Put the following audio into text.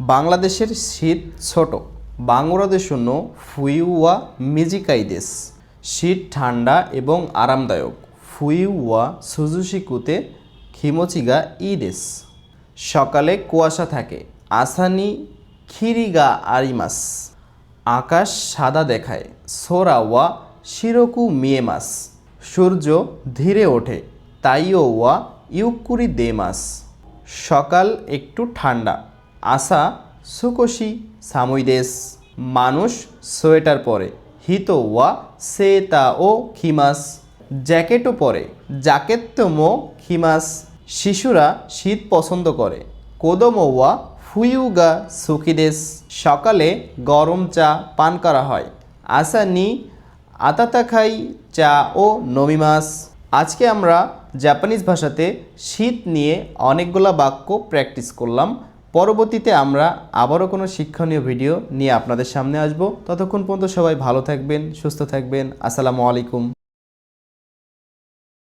বাংলাদেশের শীত ছোট, বাংলাদেশ নো ফুইওয়া মিজিকাইদেস। শীত ঠান্ডা এবং আরামদায়ক। ফুইওয়া সুজুশিকুতে খিমোচিগা ইদেস। সকালে কুয়াশা থাকে। আসানি খিরিগা আরিমাস। আকাশ সাদা দেখায়। সোরা ওয়া শিরোকু মিয়েমাস। সূর্য ধীরে ওঠে। তাইও ওয়া ইউকুরি দেমাস। সকাল একটু ঠান্ডা। আসা সুকোশি সামুইদেস। মানুষ সোয়েটার পরে। হিতো ওয়া সেতা ও খিমাস। জ্যাকেটও পরে। জাকেত্তমো খিমাস। শিশুরা শীত পছন্দ করে। কোদোমো ওয়া ফুইউগা সুকিদেস। সকালে গরম চা পান করা হয়। আসা নি আতাতাখাই চা ও নমিমাস। আজকে আমরা জাপানিজ ভাষাতে শীত নিয়ে অনেকগুলা বাক্য প্র্যাকটিস করলাম। পরবর্তীতে আমরা আবারও কোনো শিক্ষণীয় ভিডিও নিয়ে আপনাদের সামনে আসব। ততক্ষণ পর্যন্ত সবাই ভালো থাকবেন, সুস্থ থাকবেন। আসসালামু আলাইকুম।